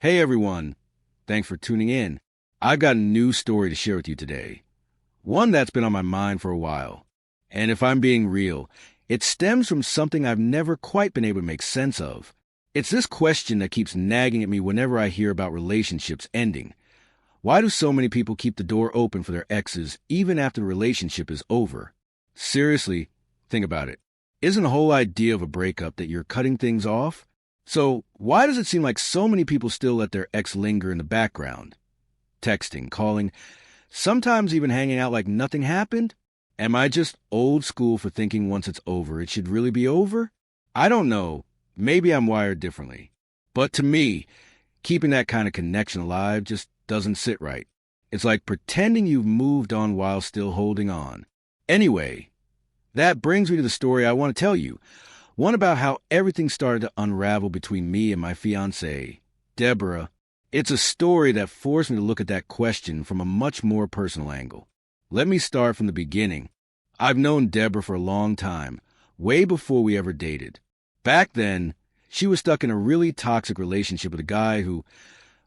Hey everyone, thanks for tuning in. I've got a new story to share with you today. One that's been on my mind for a while. And if I'm being real, it stems from something I've never quite been able to make sense of. It's this question that keeps nagging at me whenever I hear about relationships ending. Why do so many people keep the door open for their exes even after the relationship is over? Seriously, think about it. Isn't the whole idea of a breakup that you're cutting things off? So why does it seem like so many people still let their ex linger in the background? Texting, calling, sometimes even hanging out like nothing happened? Am I just old school for thinking once it's over, it should really be over? I don't know. Maybe I'm wired differently. But to me, keeping that kind of connection alive just doesn't sit right. It's like pretending you've moved on while still holding on. Anyway, that brings me to the story I want to tell you. One about how everything started to unravel between me and my fiancée, Deborah. It's a story that forced me to look at that question from a much more personal angle. Let me start from the beginning. I've known Deborah for a long time, way before we ever dated. Back then, she was stuck in a really toxic relationship with a guy who,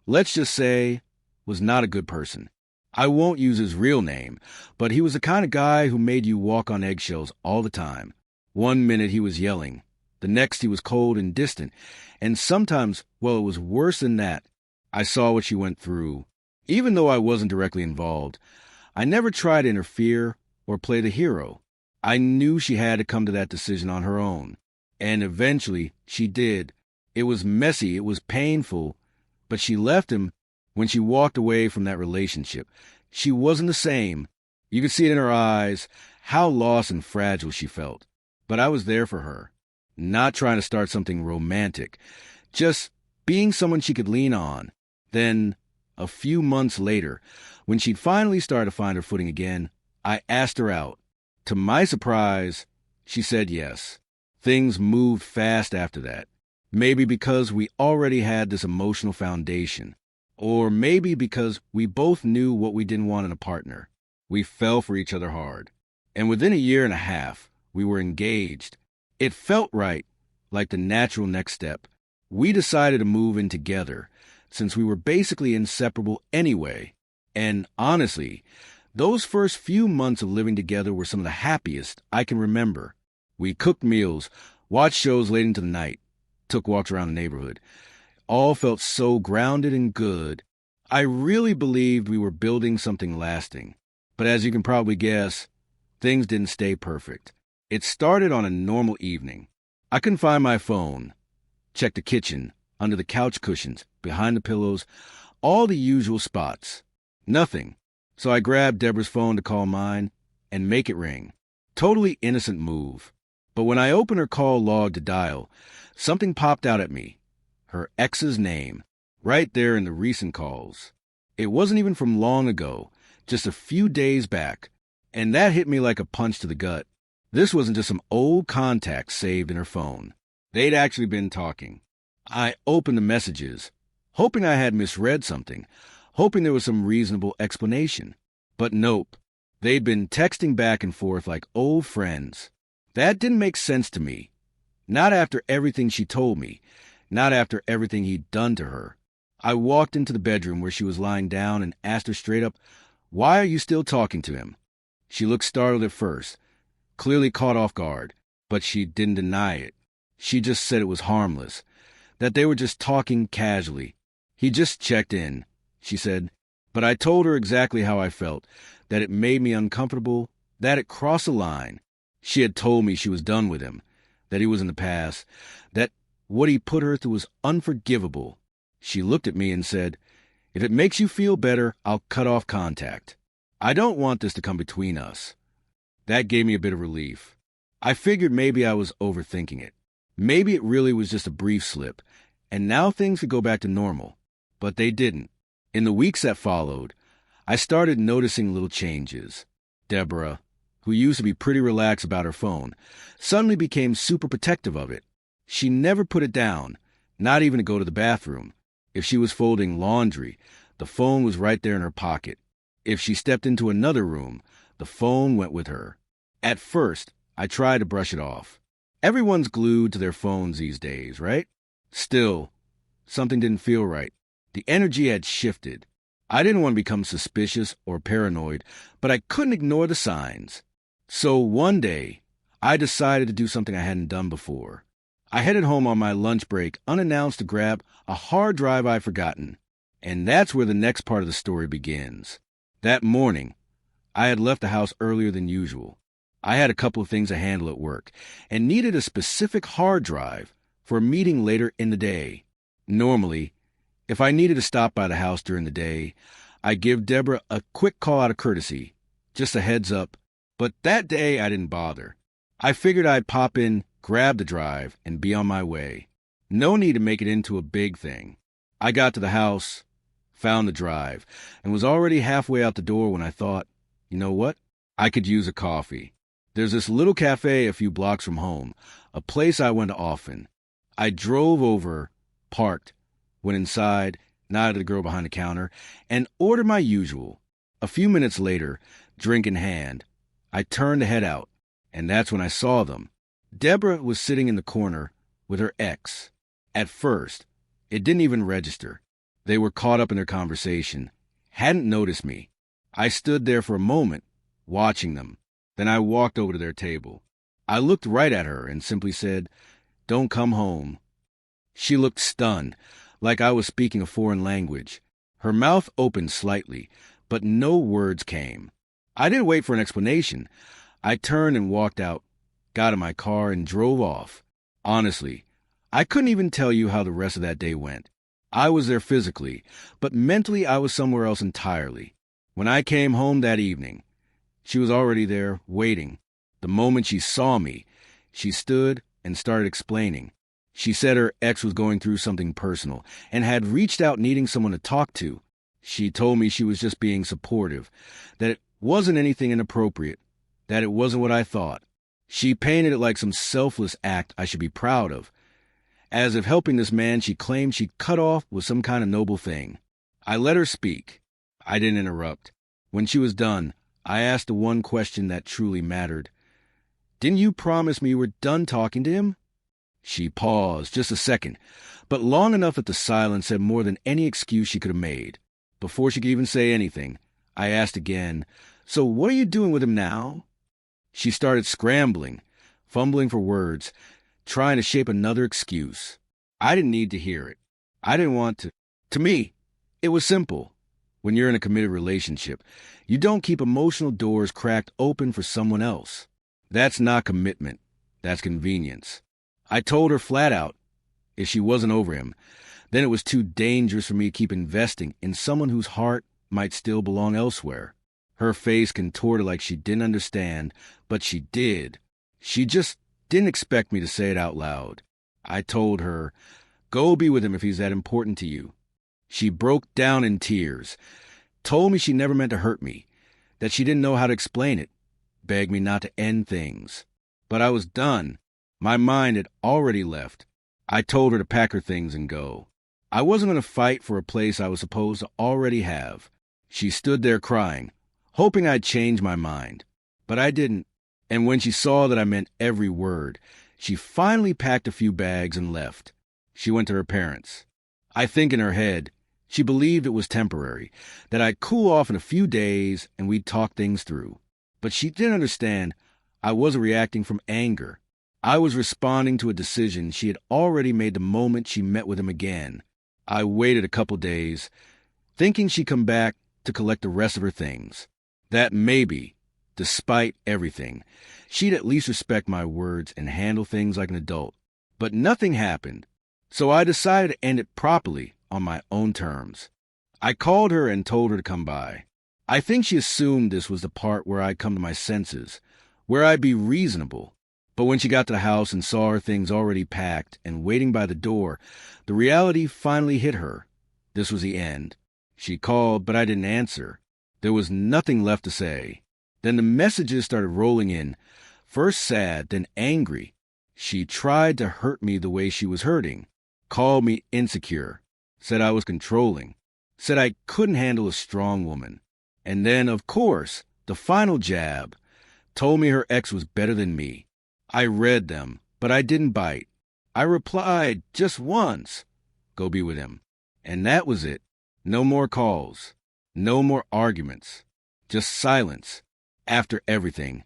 let's just say, was not a good person. I won't use his real name, but he was the kind of guy who made you walk on eggshells all the time. One minute he was yelling, the next he was cold and distant, and sometimes, well, it was worse than that. I saw what she went through. Even though I wasn't directly involved, I never tried to interfere or play the hero. I knew she had to come to that decision on her own. And eventually, she did. It was messy, it was painful, but she left him. When she walked away from that relationship, she wasn't the same. You could see it in her eyes, how lost and fragile she felt. But I was there for her, not trying to start something romantic, just being someone she could lean on. Then, a few months later, when she'd finally started to find her footing again, I asked her out. To my surprise, she said yes. Things moved fast after that. Maybe because we already had this emotional foundation. Or maybe because we both knew what we didn't want in a partner. We fell for each other hard. And within a year and a half, we were engaged. It felt right, like the natural next step. We decided to move in together, since we were basically inseparable anyway. And honestly, those first few months of living together were some of the happiest I can remember. We cooked meals, watched shows late into the night, took walks around the neighborhood. All felt so grounded and good. I really believed we were building something lasting. But as you can probably guess, things didn't stay perfect. It started on a normal evening. I couldn't find my phone. Checked the kitchen, under the couch cushions, behind the pillows, all the usual spots. Nothing. So I grabbed Deborah's phone to call mine and make it ring. Totally innocent move. But when I opened her call log to dial, something popped out at me. Her ex's name, right there in the recent calls. It wasn't even from long ago, just a few days back, and that hit me like a punch to the gut. This wasn't just some old contacts saved in her phone. They'd actually been talking. I opened the messages, hoping I had misread something, hoping there was some reasonable explanation. But nope, they'd been texting back and forth like old friends. That didn't make sense to me. Not after everything she told me. Not after everything he'd done to her. I walked into the bedroom where she was lying down and asked her straight up, "Why are you still talking to him?" She looked startled at first, clearly caught off guard, but she didn't deny it. She just said it was harmless, that they were just talking casually. He just checked in, she said, but I told her exactly how I felt, that it made me uncomfortable, that it crossed a line. She had told me she was done with him, that he was in the past, that what he put her through was unforgivable. She looked at me and said, "If it makes you feel better, I'll cut off contact. I don't want this to come between us." That gave me a bit of relief. I figured maybe I was overthinking it. Maybe it really was just a brief slip, and now things could go back to normal. But they didn't. In the weeks that followed, I started noticing little changes. Deborah, who used to be pretty relaxed about her phone, suddenly became super protective of it. She never put it down, not even to go to the bathroom. If she was folding laundry, the phone was right there in her pocket. If she stepped into another room, the phone went with her. At first, I tried to brush it off. Everyone's glued to their phones these days, right? Still, something didn't feel right. The energy had shifted. I didn't want to become suspicious or paranoid, but I couldn't ignore the signs. So one day, I decided to do something I hadn't done before. I headed home on my lunch break unannounced to grab a hard drive I'd forgotten. And that's where the next part of the story begins. That morning, I had left the house earlier than usual. I had a couple of things to handle at work and needed a specific hard drive for a meeting later in the day. Normally, if I needed to stop by the house during the day, I'd give Deborah a quick call out of courtesy, just a heads up, but that day I didn't bother. I figured I'd pop in, grab the drive, and be on my way. No need to make it into a big thing. I got to the house, found the drive, and was already halfway out the door when I thought, you know what? I could use a coffee. There's this little cafe a few blocks from home, a place I went to often. I drove over, parked, went inside, nodded at the girl behind the counter, and ordered my usual. A few minutes later, drink in hand, I turned to head out, and that's when I saw them. Deborah was sitting in the corner with her ex. At first, it didn't even register. They were caught up in their conversation, hadn't noticed me. I stood there for a moment, watching them. Then I walked over to their table. I looked right at her and simply said, "Don't come home." She looked stunned, like I was speaking a foreign language. Her mouth opened slightly, but no words came. I didn't wait for an explanation. I turned and walked out, got in my car, and drove off. Honestly, I couldn't even tell you how the rest of that day went. I was there physically, but mentally I was somewhere else entirely. When I came home that evening, she was already there, waiting. The moment she saw me, she stood and started explaining. She said her ex was going through something personal and had reached out needing someone to talk to. She told me she was just being supportive, that it wasn't anything inappropriate, that it wasn't what I thought. She painted it like some selfless act I should be proud of, as if helping this man she claimed she'd cut off was some kind of noble thing. I let her speak. I didn't interrupt. When she was done, I asked the one question that truly mattered. "Didn't you promise me you were done talking to him?" She paused just a second, but long enough that the silence said more than any excuse she could have made. Before she could even say anything, I asked again, "So what are you doing with him now?" She started scrambling, fumbling for words, trying to shape another excuse. I didn't need to hear it. I didn't want to. To me, it was simple. When you're in a committed relationship, you don't keep emotional doors cracked open for someone else. That's not commitment. That's convenience. I told her flat out, if she wasn't over him, then it was too dangerous for me to keep investing in someone whose heart might still belong elsewhere. Her face contorted like she didn't understand, but she did. She just didn't expect me to say it out loud. I told her, "Go be with him if he's that important to you." She broke down in tears, told me she never meant to hurt me, that she didn't know how to explain it, begged me not to end things. But I was done. My mind had already left. I told her to pack her things and go. I wasn't going to fight for a place I was supposed to already have. She stood there crying, hoping I'd change my mind. But I didn't. And when she saw that I meant every word, she finally packed a few bags and left. She went to her parents. I think in her head, she believed it was temporary, that I'd cool off in a few days and we'd talk things through. But she didn't understand I wasn't reacting from anger. I was responding to a decision she had already made the moment she met with him again. I waited a couple days, thinking she'd come back to collect the rest of her things. That maybe, despite everything, she'd at least respect my words and handle things like an adult. But nothing happened, so I decided to end it properly on my own terms. I called her and told her to come by. I think she assumed this was the part where I'd come to my senses, where I'd be reasonable. But when she got to the house and saw her things already packed and waiting by the door, the reality finally hit her. This was the end. She called, but I didn't answer. There was nothing left to say. Then the messages started rolling in, first sad, then angry. She tried to hurt me the way she was hurting, called me insecure, said I was controlling, said I couldn't handle a strong woman. And then, of course, the final jab, told me her ex was better than me. I read them, but I didn't bite. I replied just once, "Go be with him." And that was it. No more calls. No more arguments. Just silence. After everything,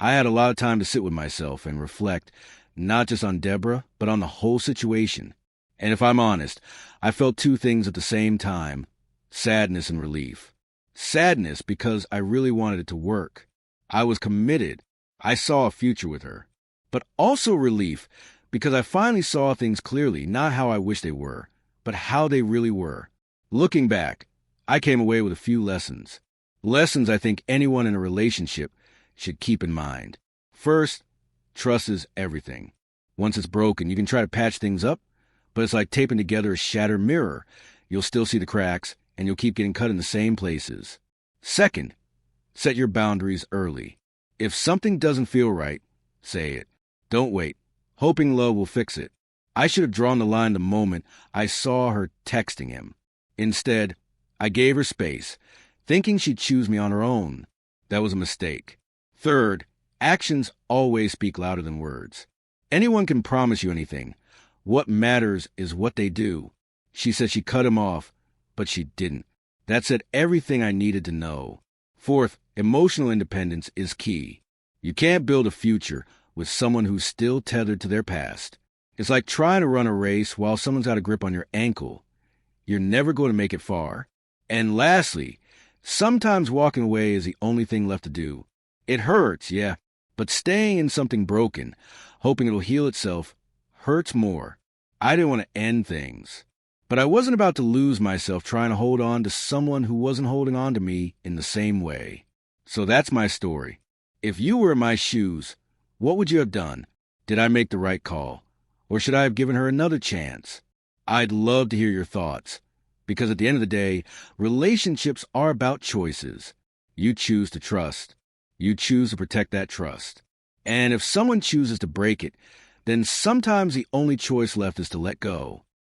I had a lot of time to sit with myself and reflect, not just on Deborah, but on the whole situation. And if I'm honest, I felt two things at the same time: sadness and relief. Sadness because I really wanted it to work. I was committed. I saw a future with her. But also relief because I finally saw things clearly, not how I wish they were, but how they really were. Looking back, I came away with a few lessons. Lessons I think anyone in a relationship should keep in mind. First, trust is everything. Once it's broken, you can try to patch things up, but it's like taping together a shattered mirror. You'll still see the cracks, and you'll keep getting cut in the same places. Second, set your boundaries early. If something doesn't feel right, say it. Don't wait, hoping love will fix it. I should have drawn the line the moment I saw her texting him. Instead, I gave her space, thinking she'd choose me on her own. That was a mistake. Third, actions always speak louder than words. Anyone can promise you anything. What matters is what they do. She said she cut him off, but she didn't. That said everything I needed to know. Fourth, emotional independence is key. You can't build a future with someone who's still tethered to their past. It's like trying to run a race while someone's got a grip on your ankle. You're never going to make it far. And lastly, sometimes walking away is the only thing left to do. It hurts, yeah, but staying in something broken, hoping it'll heal itself, hurts more. I didn't want to end things. But I wasn't about to lose myself trying to hold on to someone who wasn't holding on to me in the same way. So that's my story. If you were in my shoes, what would you have done? Did I make the right call? Or should I have given her another chance? I'd love to hear your thoughts. Because at the end of the day, relationships are about choices. You choose to trust. You choose to protect that trust. And if someone chooses to break it, then sometimes the only choice left is to let go.